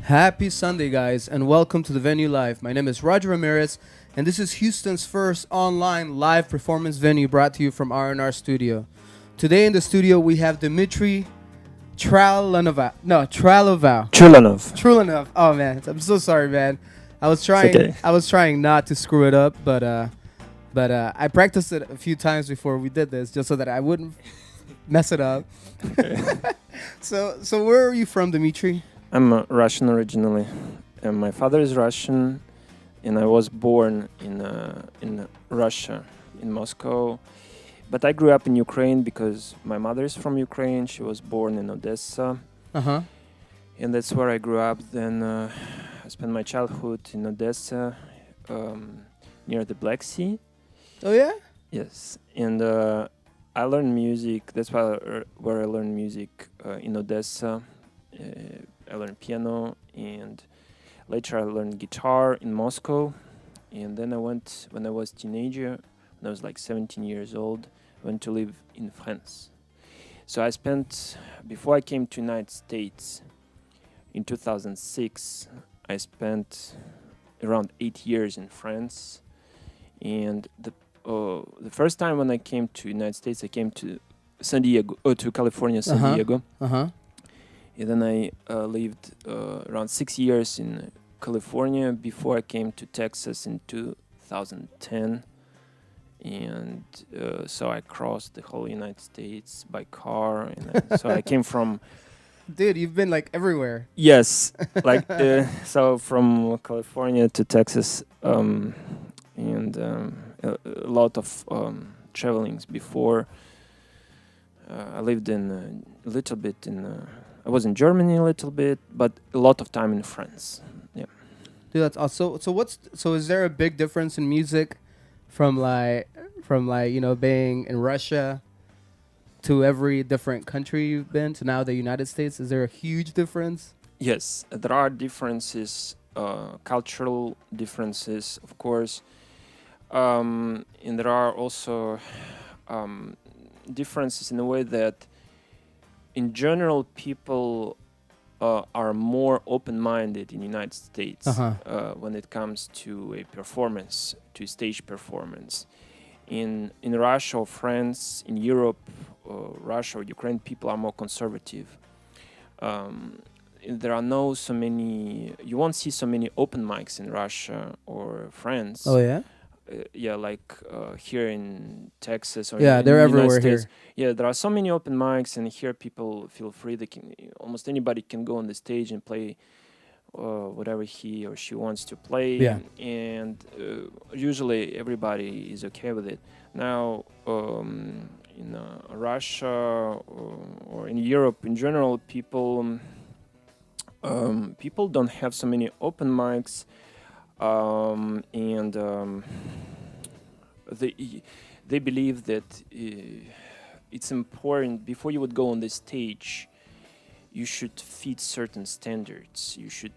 Happy Sunday, guys, and welcome to the venue live. My name is Roger Ramirez, and this is Houston's first online live performance venue brought to you from R&R Studio. Today in the studio we have Dmitri Tchoulanov. No, Tchoulanov. Chulanov. Tchoulanov. Oh man, I'm so sorry, man. I was It's trying. okay. I was trying not to screw it up, but I practiced it a few times before we did this, just so that I wouldn't mess it up. So where are you from, Dmitri? I'm Russian originally, and my father is Russian, and I was born in Russia, in Moscow. But I grew up in Ukraine because my mother is from Ukraine. She was born in Odessa, Uh huh. and that's where I grew up. Then I spent my childhood in Odessa, near the Black Sea. Oh yeah. Yes, and I learned music. That's where I learned music in Odessa. I learned piano, and later I learned guitar in Moscow. And then when I was teenager, when I was like 17 years old, I went to live in France. So before I came to United States in 2006, I spent around 8 years in France. And the first time when I came to United States, I came to to California, San Uh-huh. Diego. Uh-huh. And then I lived around 6 years in California before I came to Texas in 2010. And so I crossed the whole United States by car. So I came from, Dude, you've been like everywhere. yes, so from California to Texas, and a lot of travelings before. I lived in a little bit I was in Germany a little bit, but a lot of time in France. Yeah. Dude, that's awesome. So is there a big difference in music from being in Russia to every different country you've been to now the United States? Is there a huge difference? Yes, there are differences, cultural differences, of course, and there are also differences in a way that, in general, people are more open-minded in the United States when it comes to a performance, to a stage performance. In Russia or France, in Europe, Russia or Ukraine, people are more conservative. There are you won't see so many open mics in Russia or France. Oh yeah. Here in Texas or Yeah, in they're the United everywhere States. here. Yeah, there are so many open mics, and here people feel free. Almost anybody can go on the stage and play whatever he or she wants to play. Yeah. And usually everybody is okay with it. Now, in Russia or in Europe in general, people don't have so many open mics. And they believe that it's important, before you would go on the stage, you should fit certain standards. You should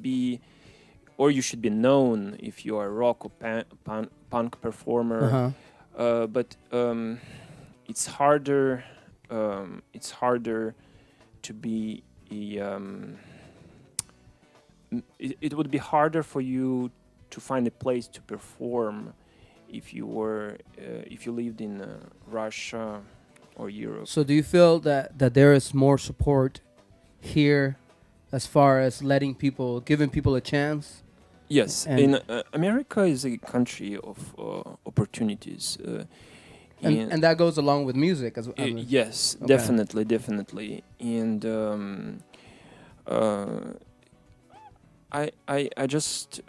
be known if you are a rock or punk performer. But it's harder. It's harder to be it would be harder for you to find a place to perform if you lived in Russia or Europe. So do you feel that there is more support here as far as giving people a chance? Yes, And- in America is a country of opportunities. And that goes along with music as well. Yes, Okay. definitely, and I just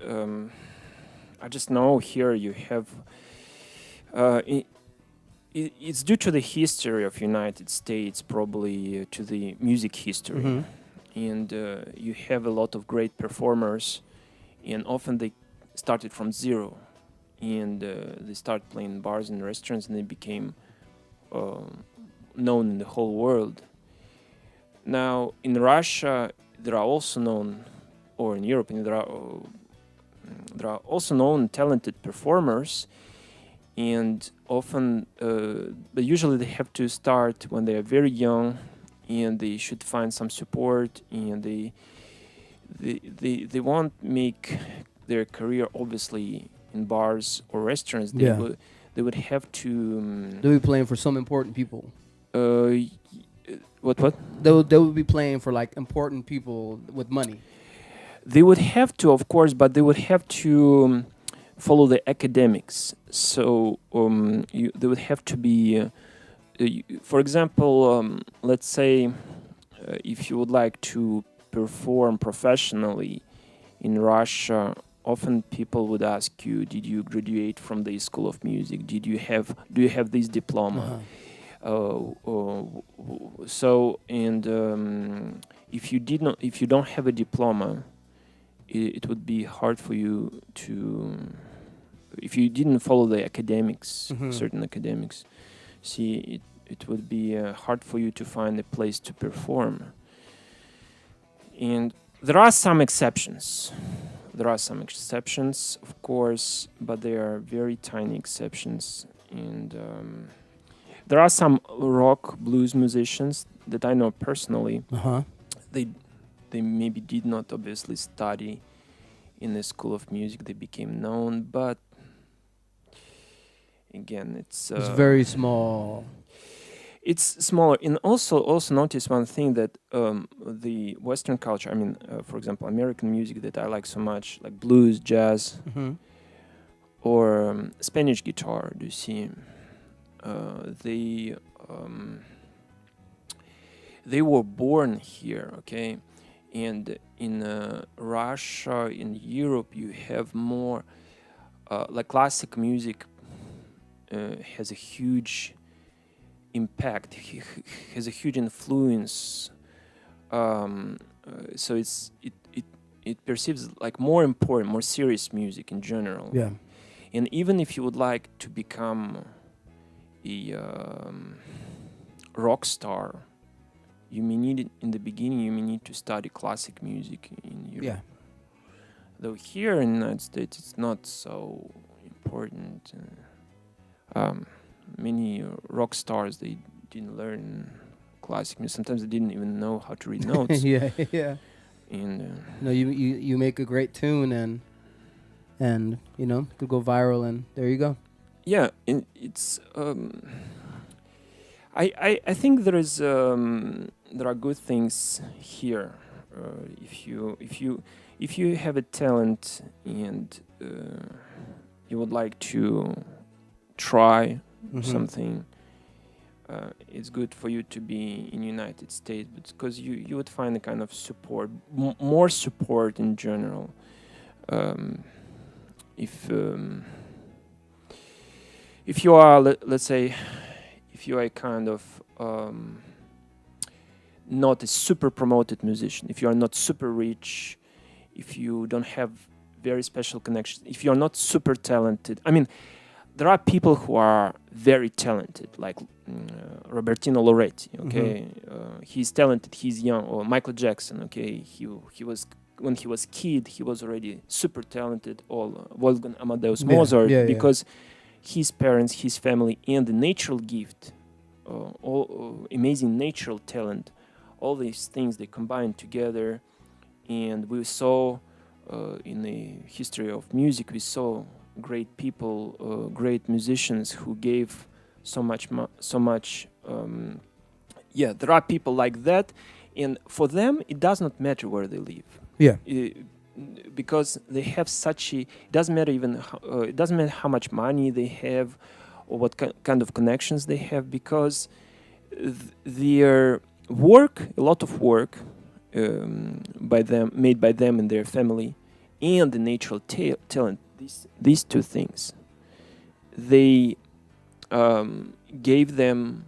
know here you have. It's due to the history of United States, probably to the music history, Mhm. and you have a lot of great performers, and often they started from zero, and they start playing bars and restaurants, and they became known in the whole world. Now, in Russia, there are also known, or in Europe, and there are also known talented performers, and often, but usually they have to start when they are very young, and they should find some support, and they won't make their career obviously in bars or restaurants. They would have to They'll be playing for some important people. y- what They would be playing for like important people with money. they would have to, of course, but they would have to follow the academics. So they would have to be for example, let's say if you would like to perform professionally in Russia, often people would ask you, "Did you graduate from the School of Music? Do you have this diploma?" So, and if you don't have a diploma, it would be hard for you to, if you didn't follow the academics, certain academics. See, it would be hard for you to find a place to perform. And there are some exceptions. There are some exceptions, of course, but they are very tiny exceptions. And there are some rock blues musicians that I know personally. They maybe did not obviously study in the School of Music. They became known, but again, it's very small. It's smaller. And also notice one thing, that the Western culture, I mean, for example, American music that I like so much, like blues, jazz, or Spanish guitar, do you see? They were born here, okay? And in Russia, in Europe, you have more, like classic music has a huge impact, has a huge influence. So it perceives like more important, more serious music in general. Yeah. And even if you would like to become a rock star, you may need, in the beginning, you may need to study classic music in Europe. Yeah. Though here in the United States, it's not so important. Many rock stars, they didn't learn classic music. Sometimes they didn't even know how to read notes. Yeah. And No, you make a great tune and you know, could go viral, and there you go. yeah, and it's I think there are good things here. If you have a talent and you would like to try something, it's good for you to be in United States, because you would find a kind of support, more support in general. If you are, let's say, if you are a kind of not a super promoted musician, if you are not super rich, if you don't have very special connections, if you are not super talented, I mean, there are people who are very talented, like Robertino Loretti. Okay, he's talented. He's young. Or Michael Jackson. Okay, he was, when he was kid, he was already super talented. Or Wolfgang Amadeus Mozart, because his parents, his family, and the natural gift, all amazing natural talent, all these things, they combined together, and we saw in the history of music, we saw great people, great musicians who gave so much. There are people like that, and for them it does not matter where they live. Yeah. Because they have such a. It doesn't matter even. It doesn't matter how much money they have, or what kind of connections they have, because their work, a lot of work, made by them and their family, and the natural talent. These two things, they gave them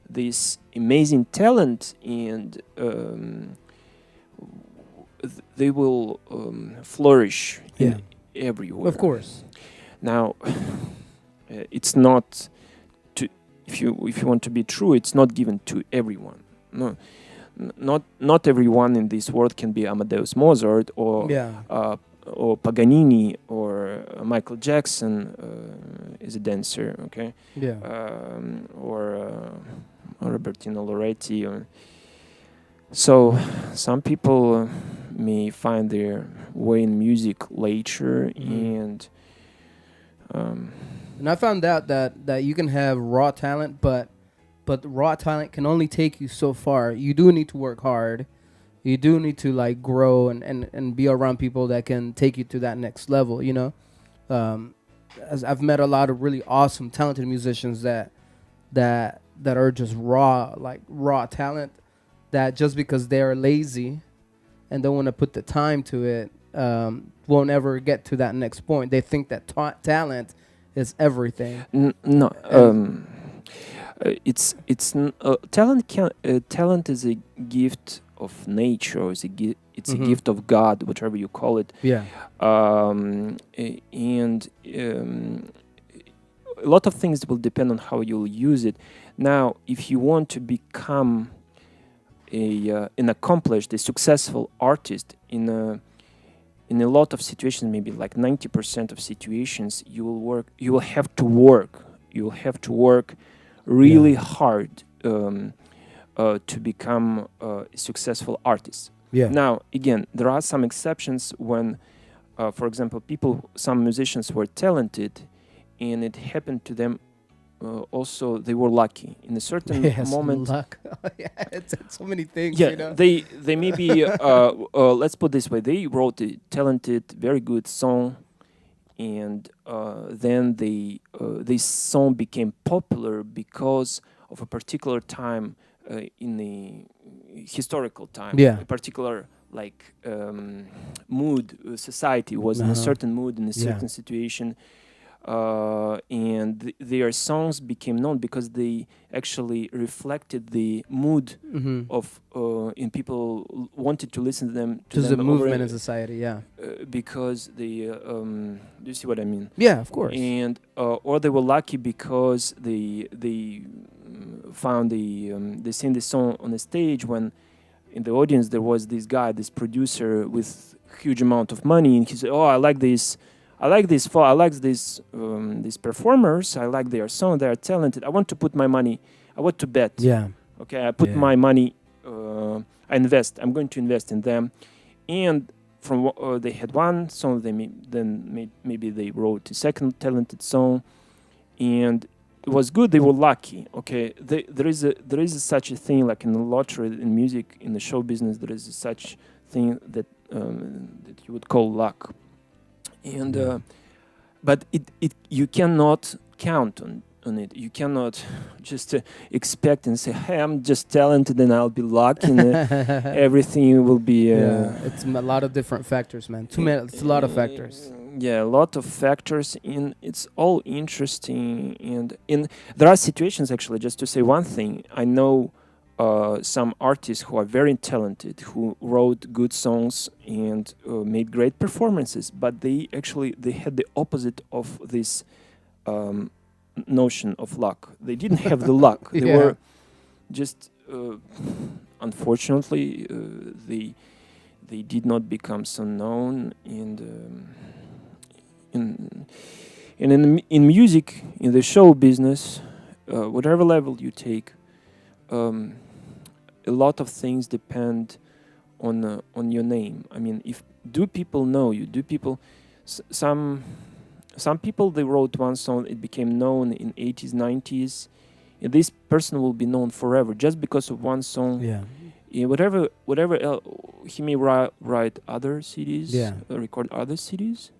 this amazing talent, and they will flourish in everywhere. Of course. Now, it's not to, if you want to be true, it's not given to everyone. No, not everyone in this world can be Amadeus Mozart or Paganini or Michael Jackson is a dancer, okay? Yeah. Or Robertino Loretti. So some people may find their way in music later, and And I found out that you can have raw talent, but raw talent can only take you so far. You do need to work hard. You do need to like grow and be around people that can take you to that next level. You know, as I've met a lot of really awesome, talented musicians that are just raw talent, that just because they are lazy and don't want to put the time to it, won't ever get to that next point. They think that talent is everything. No, talent is a gift of nature. It's a gift of God, whatever you call it. Yeah. And a lot of things will depend on how you'll use it. Now, if you want to become an accomplished, a successful artist in a lot of situations, maybe like 90% of situations, you will have to work really hard to become a successful artist. Yeah. Now, again, there are some exceptions when, for example, some musicians were talented, and it happened to them. Also, they were lucky in a certain moment. Luck. Yeah, it's so many things. Yeah, you know? they maybe let's put it this way: they wrote a talented, very good song, and then this song became popular because of a particular time in the historical time. Yeah. A particular mood. Society was in a certain mood, in a certain situation. And their songs became known because they actually reflected the mood of and people wanted to listen to them. There's a movement in society, because they do you see what I mean? Yeah, of course. And or they were lucky because they found they sang the song on the stage when in the audience there was this guy, this producer with huge amount of money, and he said, "Oh, I like these performers. I like their song. They are talented. I want to put my money. I want to bet. Yeah. Okay, I put my money. I invest. I'm going to invest in them." And from they had one song, maybe they wrote a second talented song, and it was good. They were lucky. Okay, there is such a thing like in the lottery, in music, in the show business. There is such thing that you would call luck. And but it you cannot count on it. You cannot just expect and say, "Hey, I'm just talented and I'll be lucky and everything will be." It's a lot of different factors, man. It's a lot of factors. Yeah, a lot of factors, and it's all interesting. And there are situations, actually, just to say one thing. I know some artists who are very talented, who wrote good songs and made great performances, but they had the opposite of this notion of luck. They didn't have the luck. They were just, unfortunately, they did not become so known. And in music, in the show business, whatever level you take, a lot of things depend on your name. I mean, do people know you? Do people? Some people, they wrote one song, it became known in 80s, 90s. And this person will be known forever just because of one song. Yeah. Whatever else, he may write other CDs, record other CDs.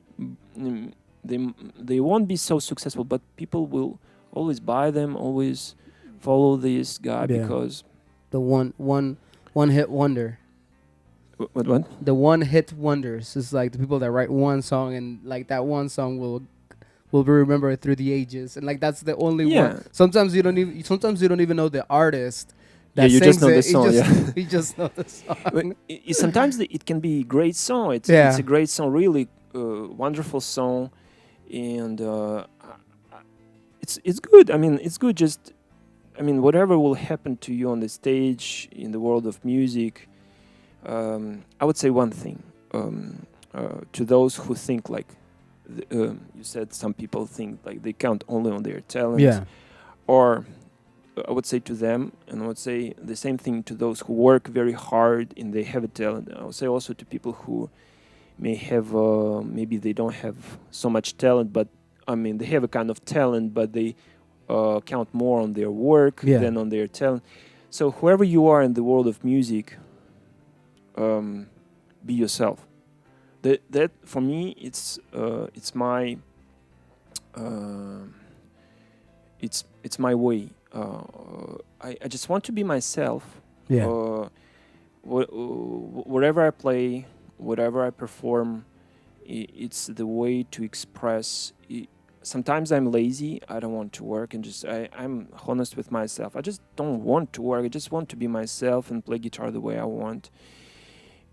They won't be so successful, but people will always buy them, always follow this guy because the one hit wonder. What? The one hit wonders is like the people that write one song, and like that one song will be remembered through the ages, and like that's the only one. Sometimes you don't even know the artist. You just know the song. You just know the song. Sometimes it can be a great song. It's a great song, really wonderful song, and it's good. I mean, it's good. Just, I mean, whatever will happen to you on the stage in the world of music, I would say one thing to those who think like you said. Some people think like they count only on their talent, or I would say to them, and I would say the same thing to those who work very hard and they have a talent. I would say also to people who may have maybe they don't have so much talent, but I mean they have a kind of talent, but they count more on their work than on their talent. So whoever you are in the world of music, be yourself. That for me, it's my it's my way. I just want to be myself. Wherever I play, whatever I perform, it's the way to express. Sometimes I'm lazy. I don't want to work, and I'm honest with myself. I just don't want to work. I just want to be myself and play guitar the way I want.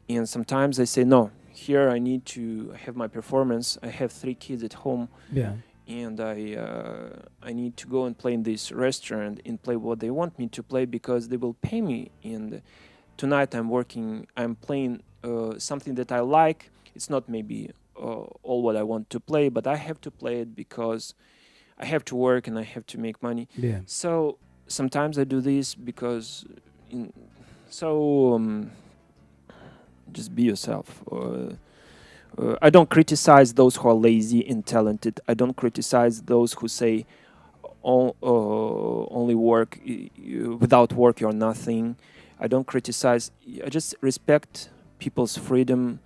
And sometimes I say, no, here I need to have my performance. I have 3 kids at home. And I need to go and play in this restaurant and play what they want me to play because they will pay me. And tonight I'm playing something that I like. It's not maybe all what I want to play, but I have to play it because I have to work and I have to make money. So sometimes I do this because just be yourself. I don't criticize those who are lazy and talented. I don't criticize those who say only work, without work you're nothing. I don't criticize. I just respect people's freedom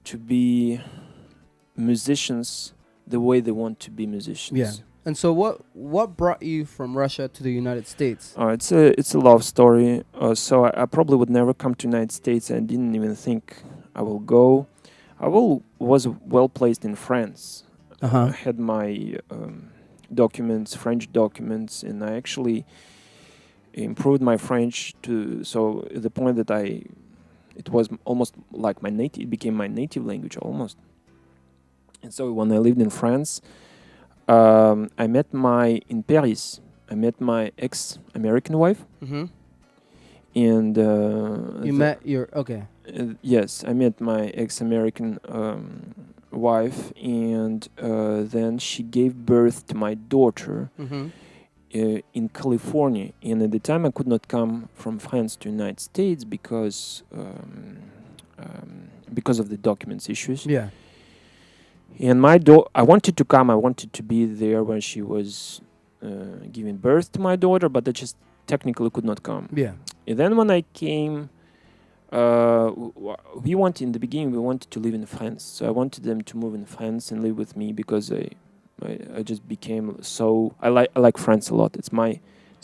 to be musicians the way they want to be musicians. And so what brought you from Russia to the United States? It's a love story. So I probably would never come to United States. I didn't even think I will go. I was well placed in France. I had my documents, French documents, and I actually improved my French to the point that it was almost like it became my native language almost. And so when I lived in France, I met in Paris. I met my ex-American wife. And yes, I met my ex-American wife, and then she gave birth to my daughter in California. And at the time, I could not come from France to United States because of the documents issues. And I wanted to come. I wanted to be there when she was giving birth to my daughter, but I just technically could not come. And then when I came, in the beginning we wanted to live in France. So I wanted them to move in France and live with me because I just became so I like France a lot. It's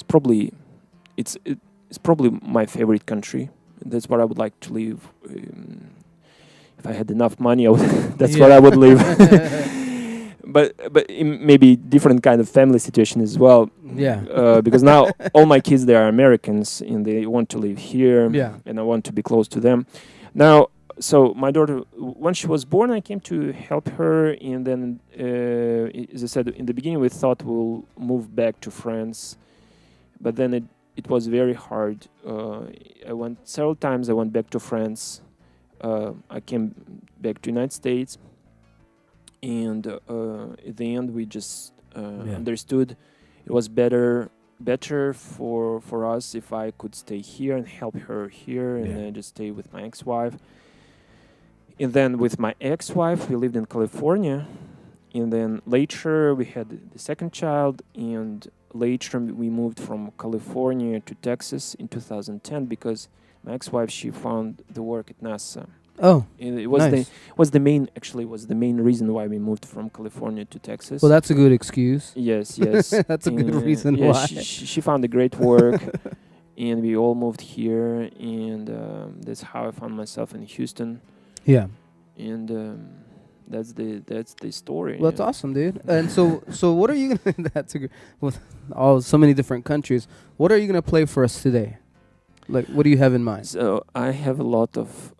probably my favorite country. That's where I would like to live. If I had enough money, that's where I would live. But in maybe different kind of family situation as well. Because now all my kids, they are Americans and they want to live here. And I want to be close to them. Now, so my daughter, when she was born, I came to help her. And then, as I said, in the beginning, we thought we'll move back to France. But then it was very hard. I went several times. I went back to France. I came back to United States. And at the end, we just understood it was better for us if I could stay here and help her here, and then just stay with my ex-wife. And then with my ex-wife, we lived in California. And then later, we had the second child. And later, we moved from California to Texas in 2010 because my ex-wife, she found the work at NASA. Oh, and it was nice. was the main reason why we moved from California to Texas. Well, that's a good excuse. Yes. That's a good reason why. She found a great work, and we all moved here, and that's how I found myself in Houston. And that's the story. Well, that's awesome, dude. And so what are you gonna? That's a good. With so many different countries, what are you gonna play for us today? Like, what do you have in mind? So I have a lot of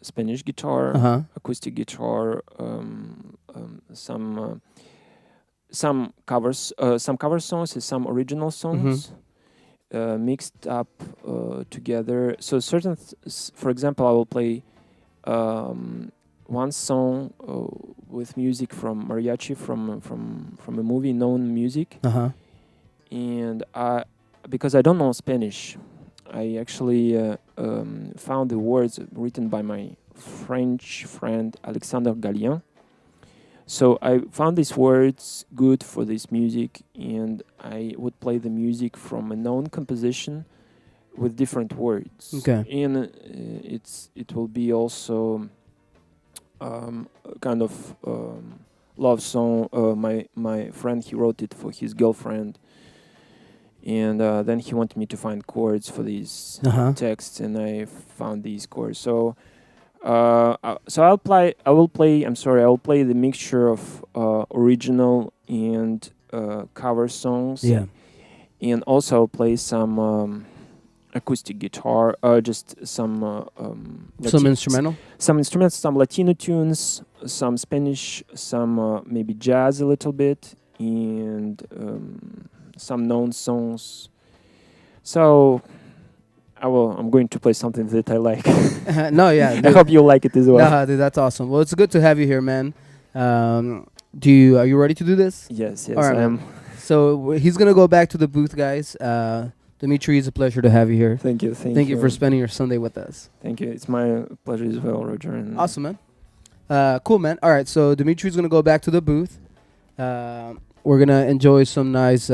Spanish guitar, acoustic guitar, some cover songs and some original songs mixed up together. So for example, I will play one song with music from mariachi from a movie, Known Music, and because I don't know Spanish, I actually found the words written by my French friend Alexander Gallien. So I found these words good for this music, and I would play the music from a known composition with different words. Okay. And it will be also kind of love song. My friend, he wrote it for his girlfriend, and then he wanted me to find chords for these texts, and I found these chords. So so I will play the mixture of original and cover songs. Yeah. And also I'll play some acoustic guitar, just some Instrumental. some instruments, some Latino tunes, some Spanish, some maybe jazz a little bit, and some known songs. So I'm going to play something that I like. No, yeah. I hope you like it as well. Nah, dude, that's awesome. Well, it's good to have you here, man. Are you ready to do this? Yes, All right, I am. So he's gonna go back to the booth, guys. Dmitri, it's a pleasure to have you here. Thank you. Thank you for spending your Sunday with us. Thank you. It's my pleasure as well, Roger. And Awesome, man. Cool, man. All right, so Dimitri's gonna go back to the booth. We're gonna enjoy some nice